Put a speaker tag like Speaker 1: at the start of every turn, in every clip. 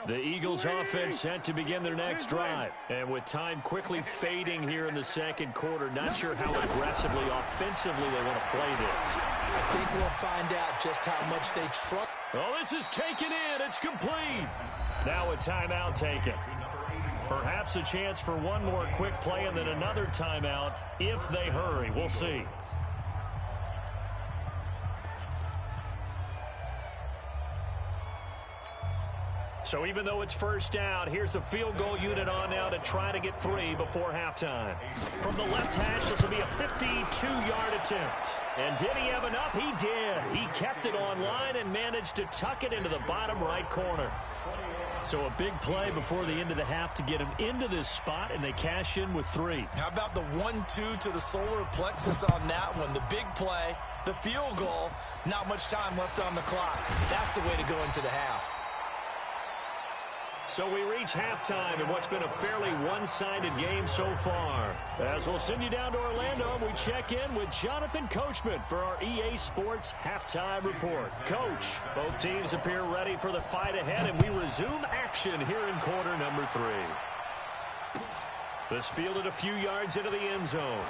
Speaker 1: The Eagles offense set to begin their next drive. And with time quickly fading here in the second quarter, not sure how aggressively, offensively they want to play this.
Speaker 2: I think we'll find out just how much they trust.
Speaker 1: Oh, this is taken in. It's complete. Now a timeout taken. Perhaps a chance for one more quick play and then another timeout if they hurry. We'll see. So even though it's first down, here's the field goal unit on now to try to get 3 before halftime. From the left hash, this will be a 52-yard attempt. And did he have enough? He did. He kept it on line and managed to tuck it into the bottom right corner. So a big play before the end of the half to get him into this spot, and they cash in with 3.
Speaker 2: How about the 1-2 to the solar plexus on that one? The big play, the field goal, not much time left on the clock. That's the way to go into the half.
Speaker 1: So we reach halftime in what's been a fairly one-sided game so far. As we'll send you down to Orlando, we check in with Jonathan Coachman for our EA Sports Halftime Report. Coach, both teams appear ready for the fight ahead, and we resume action here in quarter number 3. This fielded a few yards into the end zone.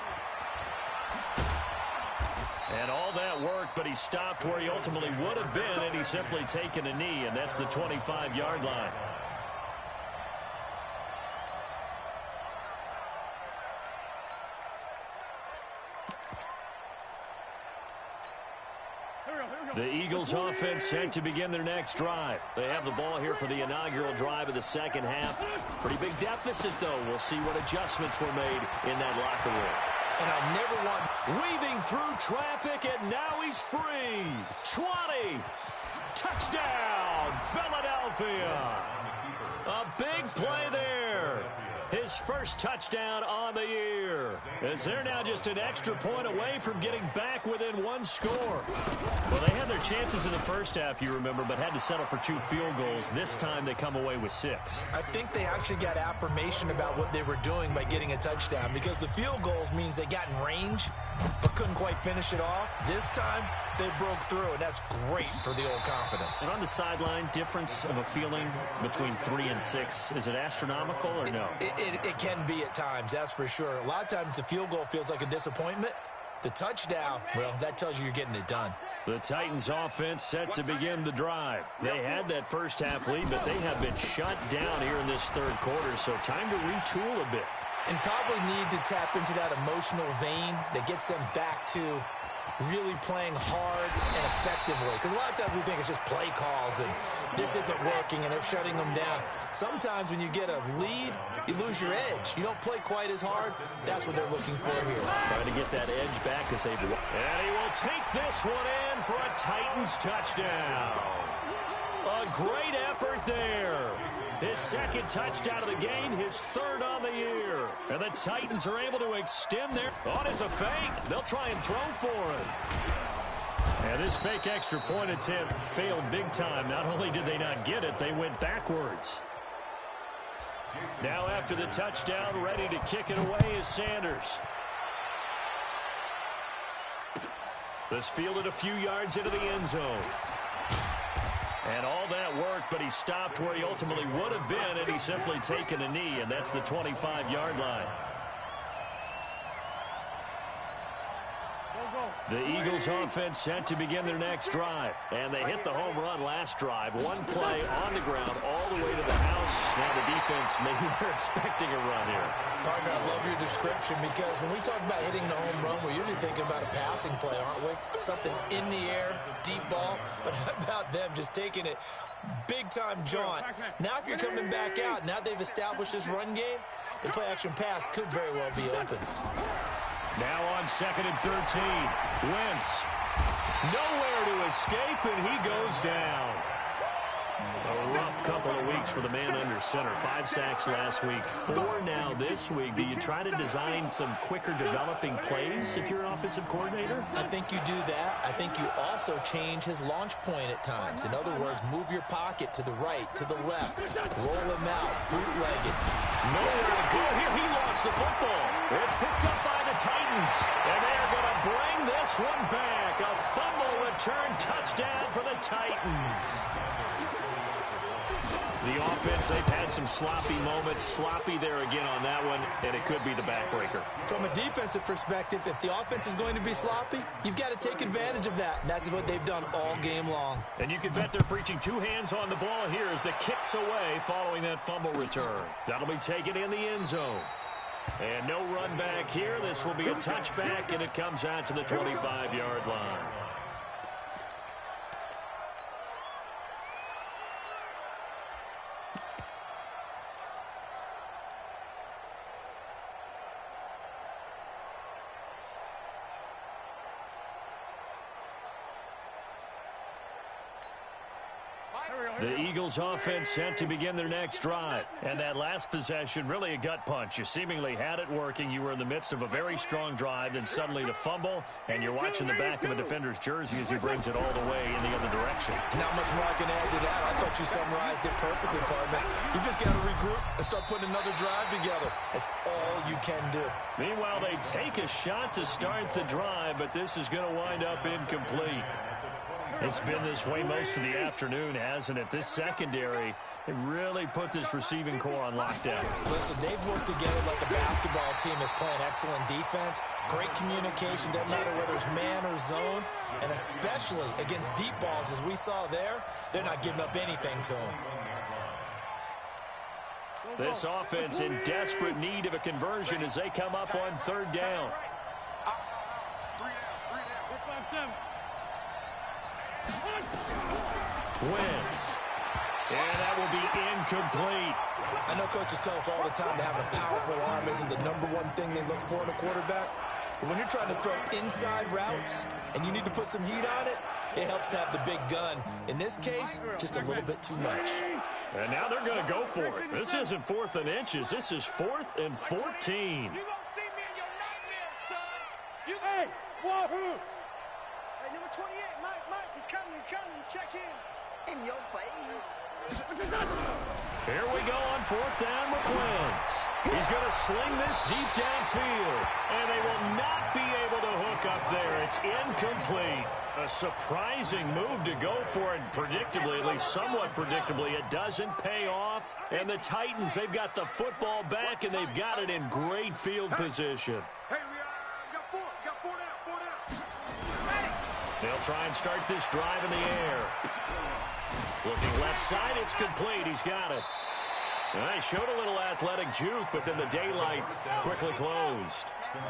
Speaker 1: And all that worked, but he stopped where he ultimately would have been, and he's simply taken a knee, and that's the 25-yard line. The Eagles offense set to begin their next drive. They have the ball here for the inaugural drive of the second half. Pretty big deficit, though. We'll see what adjustments were made in that locker room.
Speaker 2: And I never want...
Speaker 1: Weaving through traffic, and now he's free. 20. Touchdown, Philadelphia. A big play there. His first touchdown on the year. As they're now just an extra point away from getting back within 1 score. Well, they had their chances in the first half, you remember, but had to settle for 2 field goals. This time they come away with 6.
Speaker 2: I think they actually got affirmation about what they were doing by getting a touchdown, because the field goals means they got in range but couldn't quite finish it off. This time they broke through, and that's great for the old confidence.
Speaker 1: And on the sideline, difference of a feeling between 3 and 6, is it astronomical or no?
Speaker 2: It can be at times, that's for sure. A lot of times the field goal feels like a disappointment. The touchdown, well, that tells you you're getting it done.
Speaker 1: The Titans offense set to begin the drive. They had that first half lead, but they have been shut down here in this third quarter, so time to retool a bit.
Speaker 2: And probably need to tap into that emotional vein that gets them back to really playing hard and effectively. Because a lot of times we think it's just play calls and this isn't working and they're shutting them down. Sometimes when you get a lead, you lose your edge. You don't play quite as hard. That's what they're looking for here.
Speaker 1: Trying to get that edge back as they do. And he will take this one in for a Titans touchdown. A great effort there. His second touchdown of the game, his third on the year. And the Titans are able to extend their... Oh, it's a fake. They'll try and throw for it. And this fake extra point attempt failed big time. Not only did they not get it, they went backwards. Now after the touchdown, ready to kick it away is Sanders. This fielded a few yards into the end zone. And all that worked, but he stopped where he ultimately would have been, and he's simply taken a knee, and that's the 25-yard line. The Eagles offense set to begin their next drive. And they hit the home run last drive. One play on the ground all the way to the house. Now the defense, maybe they're expecting a run here.
Speaker 2: Partner, I love your description, because when we talk about hitting the home run, we're usually thinking about a passing play, aren't we? Something in the air, deep ball. But how about them just taking it big-time jaunt? Now if you're coming back out, now they've established this run game, the play-action pass could very well be open.
Speaker 1: Now on 2nd and 13. Wentz. Nowhere to escape, and he goes down. A rough couple of weeks for the man under center. 5 sacks last week, 4 now this week. Do you try to design some quicker developing plays if you're an offensive coordinator?
Speaker 2: I think you do that. I think you also change his launch point at times. In other words, move your pocket to the right, to the left. Roll him out, bootleg it.
Speaker 1: Nowhere to go here. He lost the football. It's picked up by the Titans, and they're going to bring this one back. A fumble return touchdown for the Titans. The offense, they've had some sloppy moments. Sloppy there again on that one, and it could be the backbreaker.
Speaker 2: From a defensive perspective, if the offense is going to be sloppy, you've got to take advantage of that. And that's what they've done all game long.
Speaker 1: And you can bet they're preaching two hands on the ball here as the kick's away following that fumble return. That'll be taken in the end zone. And no run back here. This will be a touchback, and it comes out to the 25-yard line. The Eagles offense set to begin their next drive. And that last possession, really a gut punch. You seemingly had it working. You were in the midst of a very strong drive, then suddenly the fumble, and you're watching the back of a defender's jersey as he brings it all the way in the other direction.
Speaker 2: Not much more I can add to that. I thought you summarized it perfectly, partner. You just got to regroup and start putting another drive together. That's all you can do.
Speaker 1: Meanwhile, they take a shot to start the drive, but this is going to wind up incomplete. It's been this way most of the afternoon, hasn't it? This secondary, they really put this receiving core on lockdown.
Speaker 2: Listen, they've worked together like a basketball team is playing excellent defense. Great communication, doesn't matter whether it's man or zone. And especially against deep balls, as we saw there, they're not giving up anything to them.
Speaker 1: This offense in desperate need of a conversion as they come up on third down. Wentz. And that will be incomplete.
Speaker 2: I know coaches tell us all the time that having a powerful arm isn't the number one thing they look for in a quarterback. But when you're trying to throw inside routes and you need to put some heat on it, it helps have the big gun. In this case, just a little bit too much.
Speaker 1: And now they're going to go for it. This isn't 4th and inches. This is 4th and 14.
Speaker 3: You gonna see me in your nightmares, son. Hey, wahoo! Hey, number 28, Mike, he's coming. Check in your face.
Speaker 1: Here we go on 4th down with Wentz. He's going to sling this deep downfield, and they will not be able to hook up there. It's incomplete. A surprising move to go for it, predictably, at least somewhat predictably. It doesn't pay off. And the Titans, they've got the football back, and they've got it in great field position.
Speaker 3: Hey, we got four down.
Speaker 1: They'll try and start this drive in the air. Looking left side, it's complete. He's got it. He showed a little athletic juke, but then the daylight quickly closed.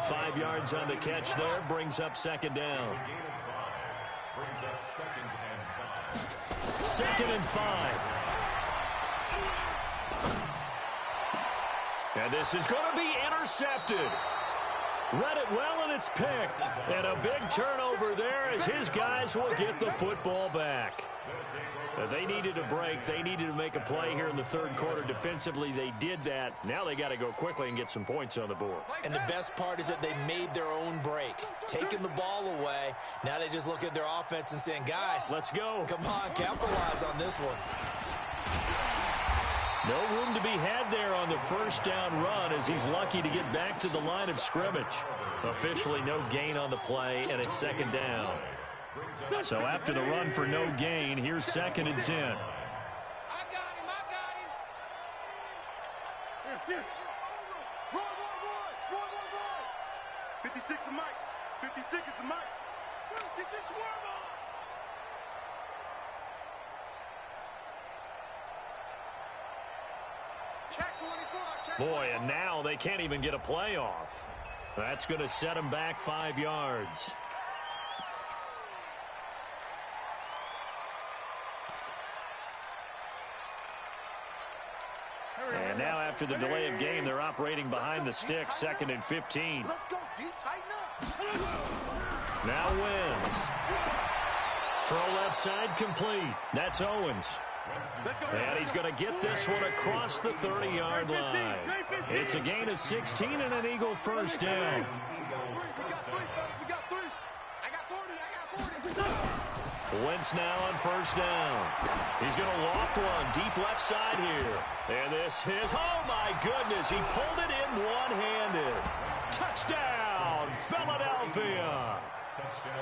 Speaker 1: 5 yards on the catch there, brings up second down. 2nd and 5. And this is going to be intercepted. Read it well, and it's picked. And a big turnover there as his guys will get the football back. They needed a break. They needed to make a play here in the third quarter. Defensively, they did that. Now they got to go quickly and get some points on the board.
Speaker 2: And the best part is that they made their own break. Taking the ball away. Now they just look at their offense and saying, guys,
Speaker 1: let's go.
Speaker 2: Come on, capitalize on this one.
Speaker 1: No room to be had there on the first down run as he's lucky to get back to the line of scrimmage. Officially no gain on the play, and it's second down. So after the run for no gain, here's 2nd and 10.
Speaker 3: I got him. Here. Roy. 56 is Mike. 56 is the Mike. Get your swerve on. Check 24.
Speaker 1: Boy, and now they can't even get a play off. That's going to set them back 5 yards. And now after the delay of game, they're operating behind the sticks, 2nd and 15.
Speaker 3: Let's go, D. Tighten up.
Speaker 1: Now Wentz. Throw left side complete. That's Owens. And he's going to get this one across the 30-yard line. It's a gain of 16 and an Eagle first down.
Speaker 3: We got three. I got 40.
Speaker 1: Wentz now on first down. He's going to loft one deep left side here. And this is, oh my goodness, he pulled it in one-handed. Touchdown, Philadelphia.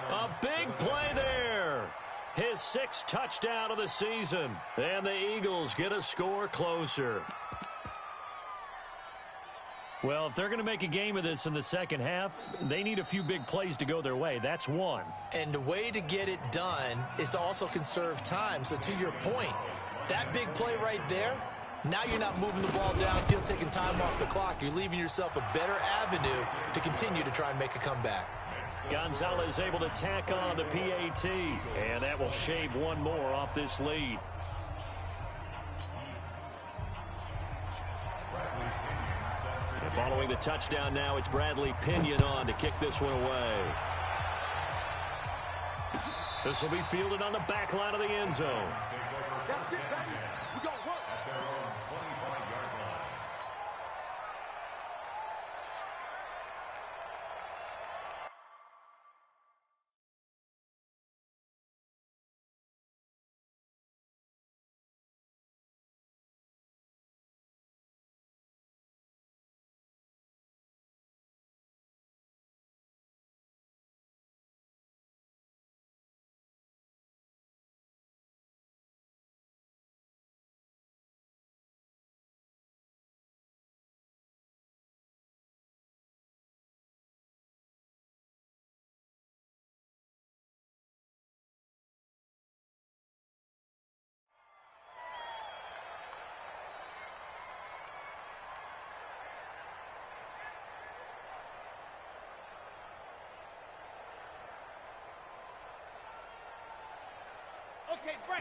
Speaker 1: A big play there. His 6th touchdown of the season. And the Eagles get a score closer. Well, if they're going to make a game of this in the second half, they need a few big plays to go their way. That's one.
Speaker 2: And the way to get it done is to also conserve time. So to your point, that big play right there, now you're not moving the ball downfield, taking time off the clock. You're leaving yourself a better avenue to continue to try and make a comeback.
Speaker 1: Gonzalez able to tack on the PAT, and that will shave one more off this lead. And following the touchdown now, it's Bradley Pinion on to kick this one away. This will be fielded on the back line of the end zone.
Speaker 3: That's it, baby. We gon' work.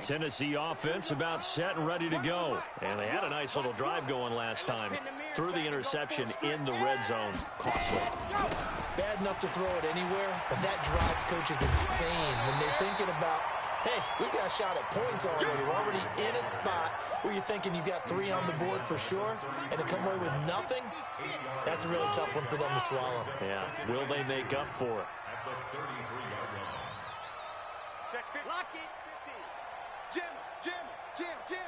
Speaker 1: Tennessee offense about set and ready to go. And they had a nice little drive going last time. Threw the interception in the red zone. Costly.
Speaker 2: Bad enough to throw it anywhere, but that drives coaches insane when they're thinking about, hey, we got a shot at points already. We're already in a spot where you're thinking you got 3 on the board for sure, and to come away with nothing, that's a really tough one for them to swallow.
Speaker 1: Yeah, will they make up for it?
Speaker 3: Check it. Lock it. Jim.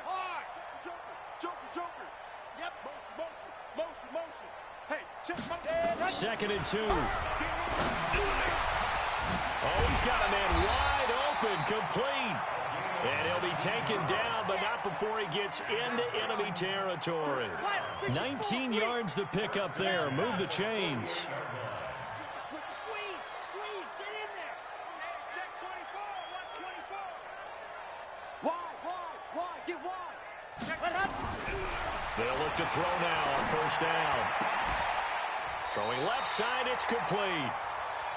Speaker 3: Hard. Joker. Yep. Motion. Hey, check.
Speaker 1: 2nd and 2. Oh, he's got a man wide open, complete. And he'll be taken down, but not before he gets into enemy territory. 19 yards to pick up there. Move the chains.
Speaker 3: Squeeze. Get in there. Check 24. Watch 24. Wide. Get wide. What happened?
Speaker 1: They'll look to throw now on 1st down. Throwing left side, it's complete.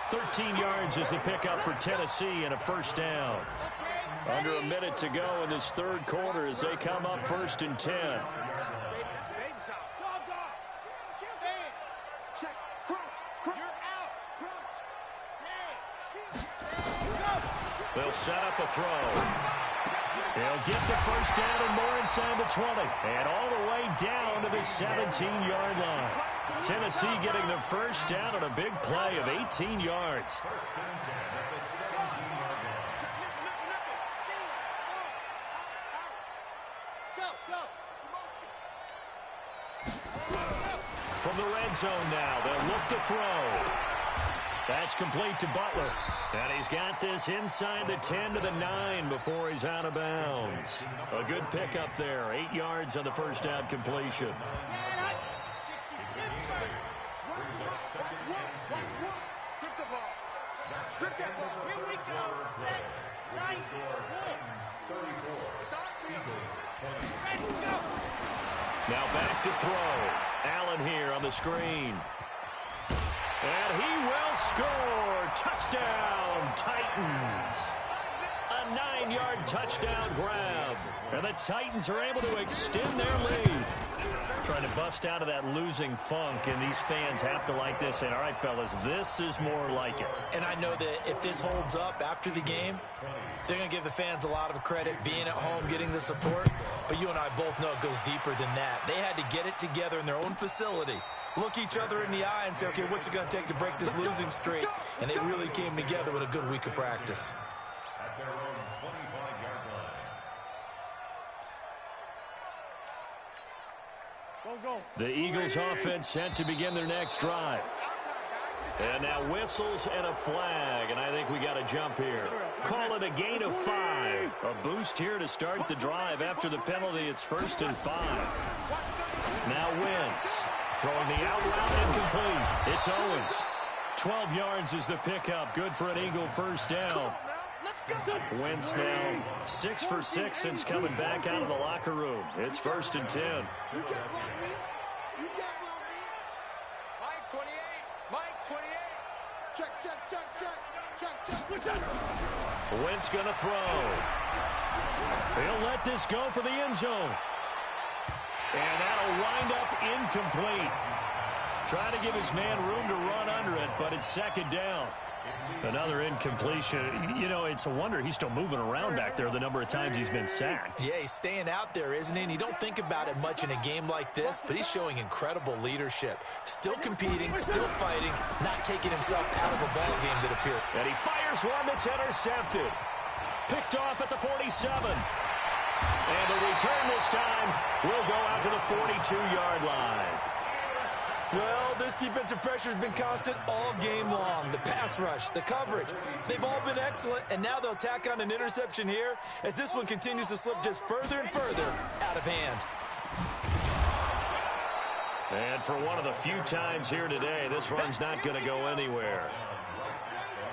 Speaker 1: 13 yards is the pickup for Tennessee and a 1st down. Under a minute to go in this 3rd quarter as they come up 1st and 10. They'll set up a throw. They'll get the 1st down and more inside the 20. And all the way down to the 17-yard line. Tennessee getting the 1st down on a big play of 18 yards. From the red zone now, they'll look to throw. That's complete to Butler. And he's got this inside the 10 to the 9 before he's out of bounds. A good pickup there. 8 yards on the 1st down completion.
Speaker 3: Strip that ball. Here we go. Set. Nice. It's on field. Ready to go.
Speaker 1: Now back to throw. Allen here on the screen. And he will score. Touchdown, Titans. A 9-yard touchdown grab. And the Titans are able to extend their lead. Trying to bust out of that losing funk, and these fans have to like this. And all right, fellas, this is more like it.
Speaker 2: And I know that if this holds up after the game, they're going to give the fans a lot of credit being at home, getting the support. But you and I both know it goes deeper than that. They had to get it together in their own facility, look each other in the eye and say, okay, what's it going to take to break this losing streak? And they really came together with a good week of practice.
Speaker 1: The Eagles offense set to begin their next drive. And now whistles and a flag, and I think we got a jump here. Call it a gain of 5. A boost here to start the drive. After the penalty, it's 1st and 5. Now Wentz throwing the out route incomplete. It's Owens. 12 yards is the pickup. Good for an Eagle first down. Wentz now 6 for 6 since coming back out of the locker room. It's 1st and 10.
Speaker 3: You got one, man. You got one, man. Mike 28. Mike 28. Check, check, check, check. Check, check.
Speaker 1: Wentz going to throw. He'll let this go for the end zone. And that'll wind up incomplete. Trying to give his man room to run under it, but it's 2nd down. Another incompletion. You know, it's a wonder he's still moving around back there the number of times he's been sacked.
Speaker 2: Yeah, he's staying out there, isn't he? And you don't think about it much in a game like this, but he's showing incredible leadership. Still competing, still fighting, not taking himself out of a ball game that appeared.
Speaker 1: And he fires one that's intercepted. Picked off at the 47. And the return this time will go out to the 42-yard line.
Speaker 2: Well, this defensive pressure has been constant all game long. The pass rush, the coverage, they've all been excellent, and now they'll tack on an interception here as this one continues to slip just further and further out of hand.
Speaker 1: And for one of the few times here today, this run's not going to go anywhere.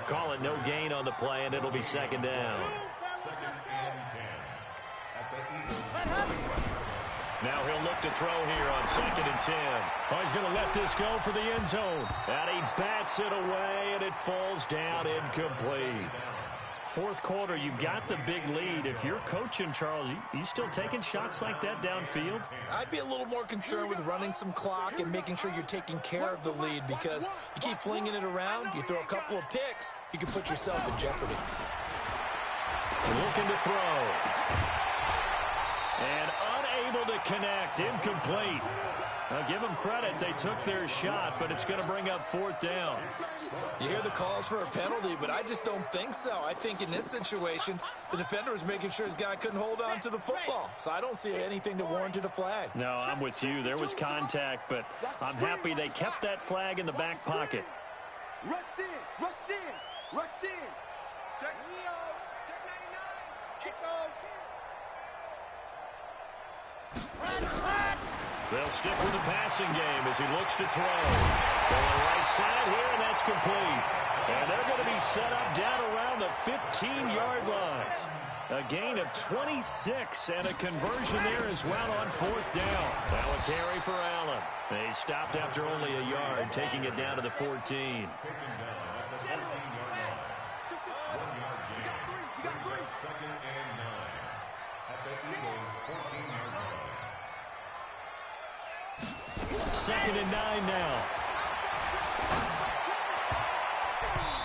Speaker 1: Call it no gain on the play, and it'll be 2nd down. Now he'll look to throw here on 2nd and 10. Oh, he's going to let this go for the end zone. And he bats it away, and it falls down incomplete. 4th quarter, you've got the big lead. If you're coaching, Charles, you still taking shots like that downfield?
Speaker 2: I'd be a little more concerned with running some clock and making sure you're taking care of the lead, because you keep flinging it around, you throw a couple of picks, you can put yourself in jeopardy.
Speaker 1: Looking to throw. And unable to connect. Incomplete. Now, give them credit. They took their shot, but it's going to bring up 4th down.
Speaker 2: You hear the calls for a penalty, but I just don't think so. I think in this situation, the defender was making sure his guy couldn't hold on to the football. So I don't see anything that warranted a flag.
Speaker 1: No, I'm with you. There was contact, but I'm happy they kept that flag in the back pocket.
Speaker 3: Rush in, rush in, rush in. Check Leo, check 99. Kick off.
Speaker 1: They'll stick with the passing game as he looks to throw. Going right side here, and that's complete. And they're going to be set up down around the 15-yard line. A gain of 26 and a conversion there as well on 4th down. Now a carry for Allen. They stopped after only a yard, taking it down to the 14. Second and 9 now.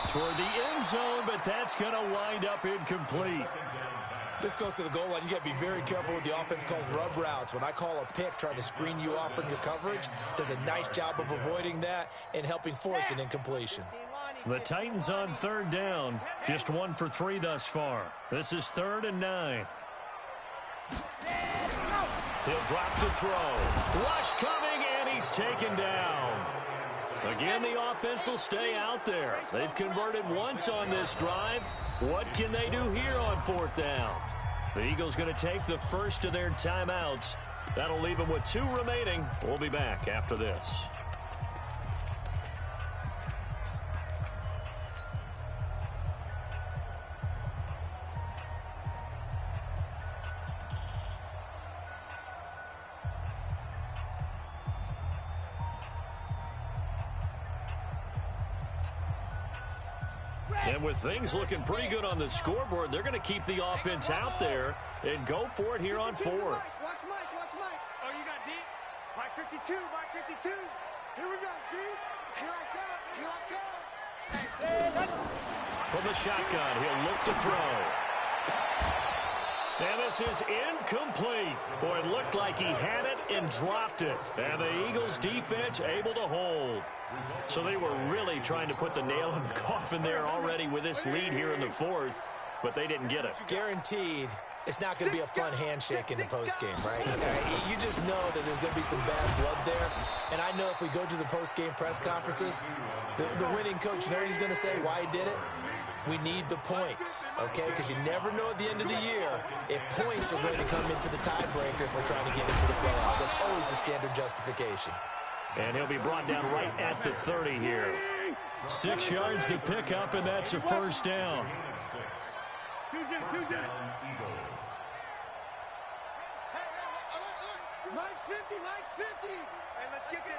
Speaker 1: Toward the end zone, but that's going to wind up incomplete.
Speaker 2: This goes to the goal line. You got to be very careful with the offense calls rub routes. When I call a pick, trying to screen you off from your coverage, does a nice job of avoiding that and helping force an incompletion.
Speaker 1: The Titans on 3rd down. Just 1 for 3 thus far. This is 3rd and 9. He'll drop to throw. Rush coming, and he's taken down. Again, the offense will stay out there. They've converted once on this drive. What can they do here on 4th down? The Eagles going to take the first of their timeouts. That'll leave them with 2 remaining. We'll be back after this. And with things looking pretty good on the scoreboard, they're going to keep the offense out there and go for it here on 4th.
Speaker 3: Watch Mike, watch Mike. Oh, you got deep? Mike 52, Mike 52. Here we go, deep. Here I come, here I come.
Speaker 1: From the shotgun, he'll look to throw. And this is incomplete. Boy, it looked like he had it and dropped it. And the Eagles defense able to hold. So they were really trying to put the nail in the coffin there already with this lead here in the 4th, but they didn't get it.
Speaker 2: Guaranteed, it's not going to be a fun handshake in the postgame, right? You just know that there's going to be some bad blood there. And I know if we go to the post-game press conferences, the winning coach, you know what he's going to say, why he did it? We need the points, okay? Because you never know at the end of the year if points are going to come into the tiebreaker if we're trying to get into the playoffs. That's always the standard justification.
Speaker 1: And he'll be brought down right at the 30 here. 6 yards to pick up, and that's a first down.
Speaker 3: Mike's 50, Mike's 50. Hey, let's get this.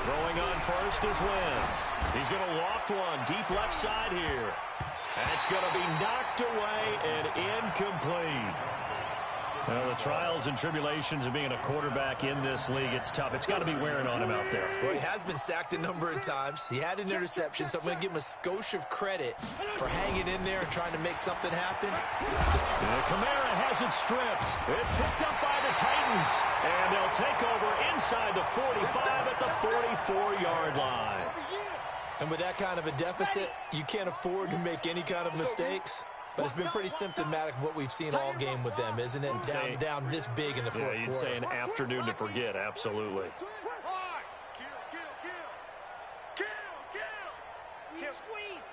Speaker 1: Throwing on first is Wentz. He's going to loft one deep left side here. That's going to be knocked away and incomplete. Well, the trials and tribulations of being a quarterback in this league, it's tough. It's got to be wearing on him out there.
Speaker 2: Well, he has been sacked a number of times. He had an interception, so I'm going to give him a skosh of credit for hanging in there and trying to make something happen.
Speaker 1: Kamara has it stripped. It's picked up by the Titans, and they'll take over inside the 45 at the 44-yard line.
Speaker 2: And with that kind of a deficit, you can't afford to make any kind of mistakes. But it's been pretty symptomatic of what we've seen all game with them, isn't it? Down this big in the fourth quarter.
Speaker 1: Yeah, you'd say an afternoon to forget, absolutely.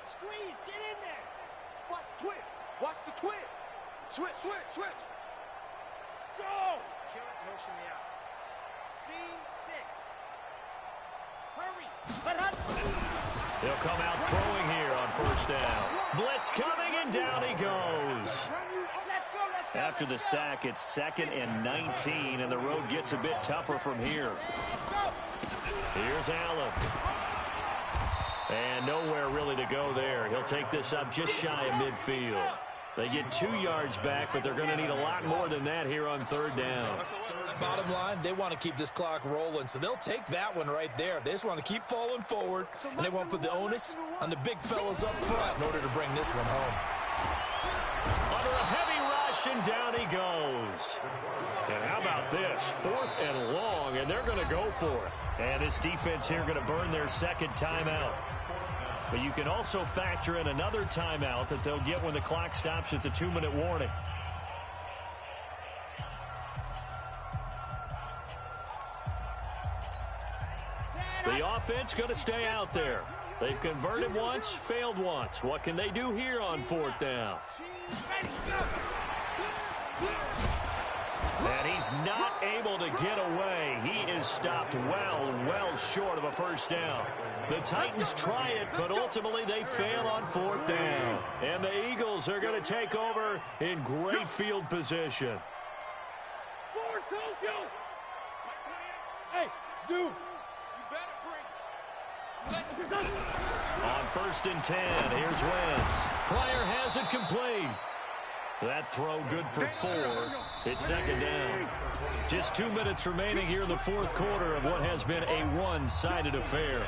Speaker 3: Squeeze, get in there. Watch the twist. Watch the twist. Switch. Go. Motion me out. C6. Hurry.
Speaker 1: He'll come out throwing here on first down. Blitz coming, and down he goes.
Speaker 3: Let's go.
Speaker 1: After the sack, it's 2nd and 19, and the road gets a bit tougher from here. Here's Allen. And nowhere really to go there. He'll take this up just shy of midfield. They get 2 yards back, but they're going to need a lot more than that here on third down.
Speaker 2: Bottom line, they want to keep this clock rolling, so they'll take that one right there. They just want to keep falling forward, and they want to put the onus on the big fellas up front in order to bring this one home.
Speaker 1: Under a heavy rush, and down he goes. And how about this? 4th and long, and they're going to go for it. And this defense here going to burn their second timeout. But you can also factor in another timeout that they'll get when the clock stops at the 2-minute warning. The offense going to stay out there. They've converted once, failed once. What can they do here on 4th down? And he's not able to get away. He is stopped well short of a first down. The Titans try it, but ultimately they fail on 4th down. And the Eagles are going to take over in great field position.
Speaker 3: Hey, Zoo.
Speaker 1: On 1st and 10, here's Wentz. Pryor has it complete. That throw good for 4. It's 2nd down. Just 2 minutes remaining here in the fourth quarter of what has been a one-sided affair.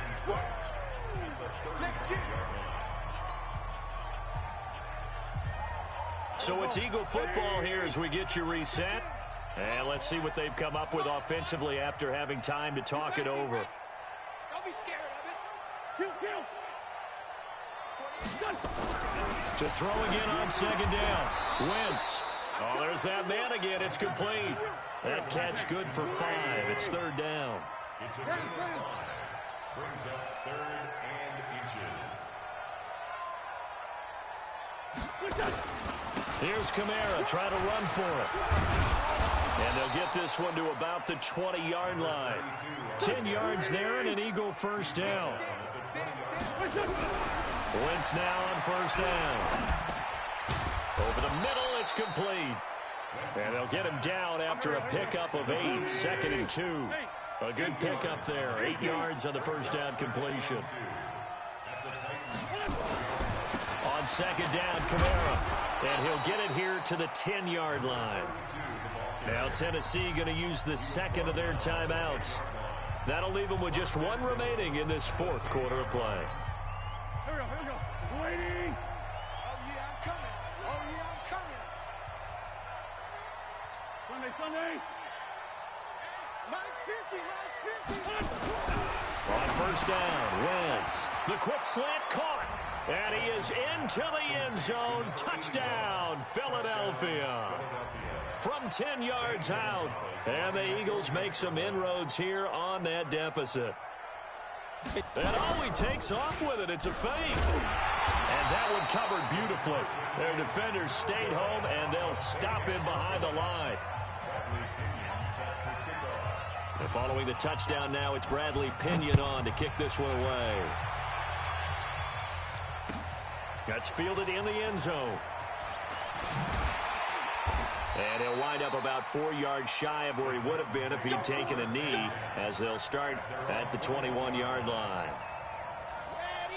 Speaker 1: So it's Eagle football here as we get you reset. And let's see what they've come up with offensively after having time to talk it over.
Speaker 3: Don't be scared of it. Kill.
Speaker 1: To throw again on 2nd down. Wentz. Oh, there's that man again. It's complete. That catch good for 5. It's 3rd down.
Speaker 4: Brings up 3rd and inches.
Speaker 1: Here's Kamara trying to run for it. And they'll get this one to about the 20-yard line. 10 yards there and an Eagle first down. Wentz now on first down. Over the middle, it's complete. And they'll get him down after a pickup of 8, 2nd and 2. A good pickup there, 8 yards on the first down completion. On 2nd down, Kamara. And he'll get it here to the 10-yard line. Now Tennessee going to use the 2nd of their timeouts. That'll leave them with just 1 remaining in this fourth quarter of play.
Speaker 3: Here we go. Waiting. Oh, yeah, I'm coming. Sunday. Mike's 50.
Speaker 1: On first down, Wentz. The quick slant caught. And he is into the end zone. Touchdown, Philadelphia. from 10 yards out. And the Eagles make some inroads here on that deficit. And all he takes off with it, it's a fake. And that one covered beautifully. Their defenders stayed home, and they'll stop him behind the line. And following the touchdown now, it's Bradley Pinion on to kick this one away. That's fielded in the end zone. And he'll wind up about 4 yards shy of where he would have been if he'd taken a knee, as they'll start at the 21-yard line.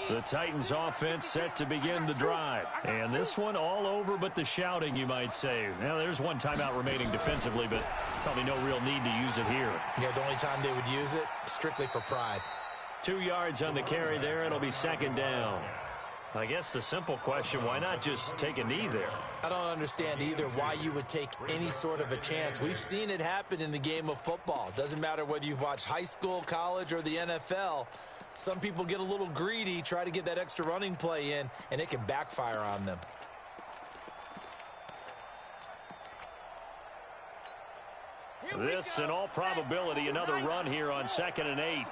Speaker 1: The Titans offense set to begin the drive. And this one all over but the shouting, you might say. Now, there's one timeout remaining defensively, but probably no real need to use it here.
Speaker 2: Yeah, the only time they would use it, strictly for pride.
Speaker 1: 2 yards on the carry there. It'll be second down. I guess the simple question, why not just take a knee there?
Speaker 2: I don't understand either why you would take any sort of a chance. We've seen it happen in the game of football. Doesn't matter whether you've watched high school, college, or the NFL. Some people get a little greedy, try to get that extra running play in, and it can backfire on them.
Speaker 1: This, in all probability, another run here on 2nd and 8.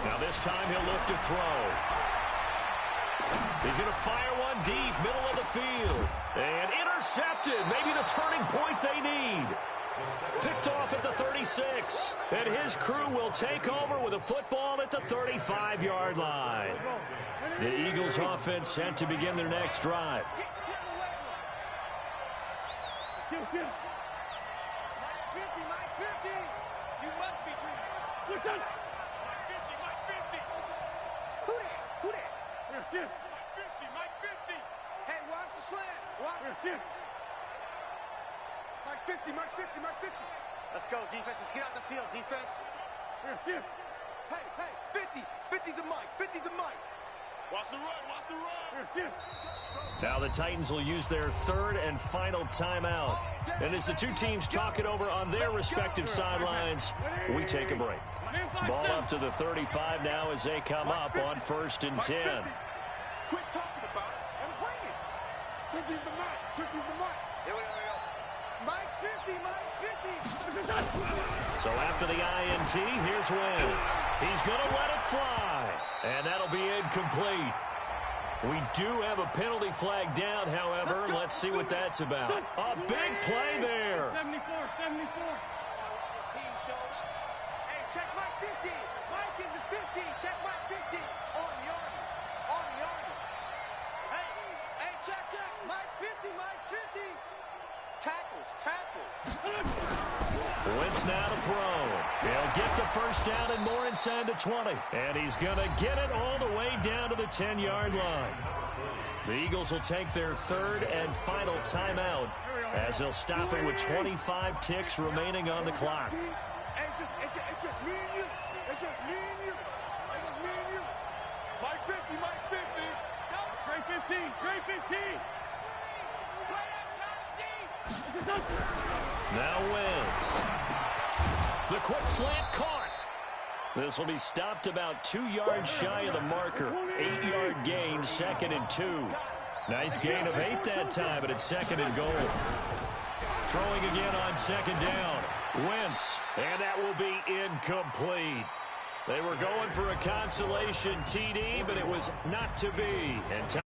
Speaker 1: Now this time he'll look to throw. He's going to fire one deep, middle of the field. And intercepted. Maybe the turning point they need. Picked off at the 36. And his crew will take over with a football at the 35-yard line. The Eagles offense set to begin their next drive.
Speaker 3: Mike 50, Mike 50. You must be dreaming. What's up? Mike 50, Mike 50. Who that? Who that? Mike 50, Mike 50. Hey, watch the slant. Watch it. Mike 50, Mike 50, Mike 50. Let's go, defense. Let's get out the field, defense. Hey, 50. 50 to Mike. 50 to Mike. Watch the run. Watch the run.
Speaker 1: Now the Titans will use their third and final timeout. And as the two teams talk it over on their respective sidelines, we take a break. Ball up to the 35 now as they come up on 1st and 10.
Speaker 3: Quit talking about it and bring it. 50's the Mike. 50's the Mike. Here we go. Mike's 50. Mike's 50.
Speaker 1: So after the INT, here's Wentz. He's going to let it fly. And that'll be incomplete. We do have a penalty flag down, however. Let's see what that's about. A big play there.
Speaker 3: 74. His team showed up. Hey, check Mike 50. Mike is a 50. Check Mike 50. On the army. Hey, check. Mike 50. Tackles.
Speaker 1: Wentz now to throw. He'll get the first down and more inside the 20. And he's going to get it all the way down to the 10-yard line. The Eagles will take their third and final timeout as they'll stop it with 25 ticks remaining on the clock.
Speaker 3: It's just me and you. Mike 50. Straight 15.
Speaker 1: Now Wentz. The quick slant caught. This will be stopped about 2 yards shy of the marker. 8-yard gain, 2nd and 2. Nice gain of 8 that time, but it's 2nd and goal. Throwing again on 2nd down. Wentz, and that will be incomplete. They were going for a consolation TD, but it was not to be. And